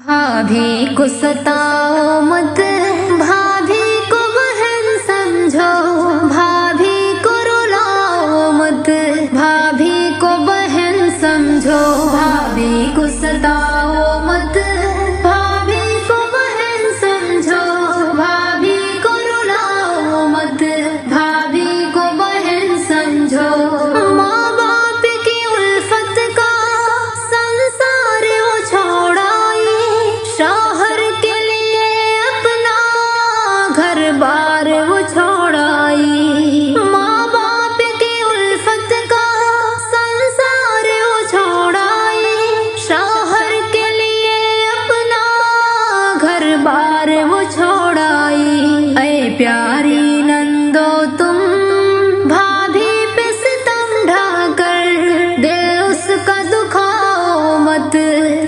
भाभी को सताओ मत, भाभी को बहन समझो, भाभी को रुलाओ मत, भाभी को बहन समझो, भाभी को सताओ मत, भाभी को बहन समझो, भाभी को रुलाओ मत, भाभी को बहन समझो। माँ बाप की उल्फत का संसार वो छोड़ाई, शौहर के लिए अपना घर बार वो छोड़ाई। माँ बाप की उल्फत का संसार वो छोड़ाई, शौहर के लिए अपना घर बार वो छोड़ाई। ऐ प्यारी नंदो तुम भाभी पे सितम ढाकर दिल उसका दुखाओ मत,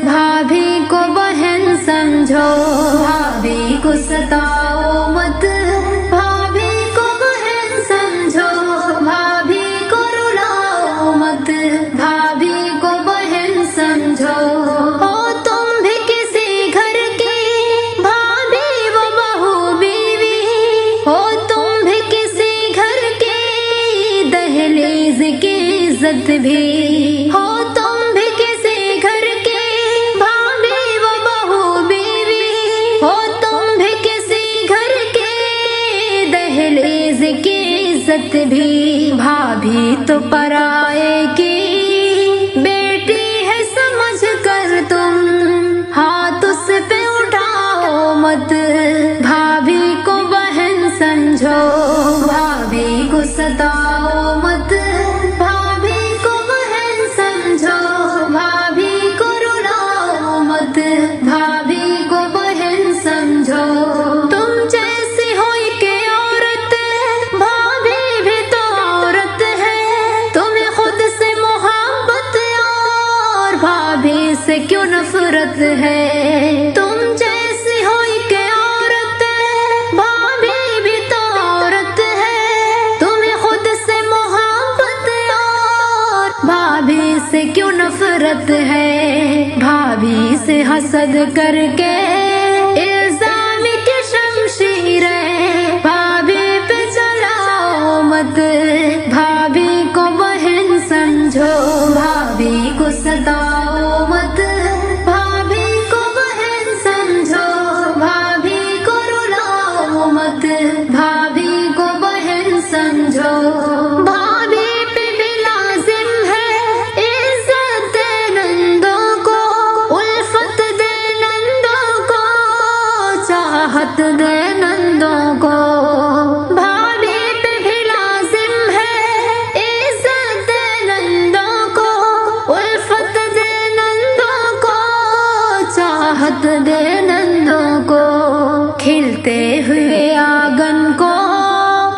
भाभी को बहन समझो, भाभी को सताओ मत, भाभी को बहन समझो, भाभी को रुलाओ मत, भाभी को बहन समझो। हो तुम भी किसी घर की भाभी वो बहू बीवी, हो तुम भी किसी घर की दहलीज की इज्जत भी, हो तुम भी किसी घर की भाभी वो बहू बीवी, हो तुम भी किसी घर की दहलीज की इज्जत भी। भाभी तो पराए की बेटी है समझ कर तुम हाथ उस पे उठाओ मत, भाभी को बहन समझो, भाभी को सताओ मत, भाभी को बहन समझो, भाभी को रुलाओ मत, भाभी को बहन समझो। तुम जैसी हो के औरत भाभी भी तो औरत है, तुम्हें खुद से मोहब्बत और भाभी से क्यों नफरत है। तुम जैसी हो के औरत भाभी भी तो औरत है, तुम्हें खुद से मोहब्बत और भाभी से क्यों नफरत है। भाभी से हसद करके इल्जाम की शमशीर भाभी पे चलाओ मत, भाभी को बहन समझो, भाभी को सताओ मत, भाभी को बहन समझो, भाभी को रुलाओ मत, भाभी को बहन समझो। भाभी पे भी लाजिम है इज्जत दे नंदों को, उल्फत दे नंदों को, चाहत दे नंदों को। भाभी पे भी लाजिम है इज्जत दे नंदों को, उल्फत दे नंदों को, चाहत दे नंदों को। खिलते हुए आंगन को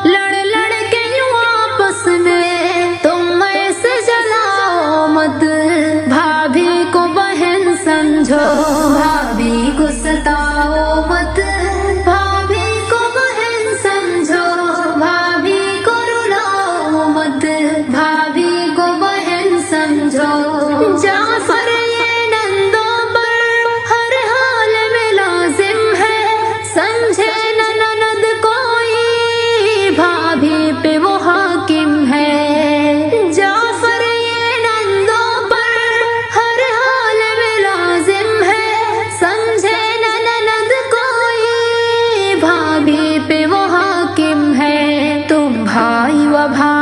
लड़ लड़ के यूं आपस में तुम ऐसे जलाओ मत, भाभी को बहन समझो, भाभी को सताओ मत, भाभी को बहन समझो, भाभी को रुलाओ मत, भाभी को बहन समझो। जाफर ये नंदों पर हर हाल में लाजिम है, समझे न ननद कोई भाभी पे वो हाकिम है। जाफर ये नंदों पर हर हाल में लाजिम है, समझे न ननद कोई भाभी पे वो हाकिम है। तुम भाई व भाई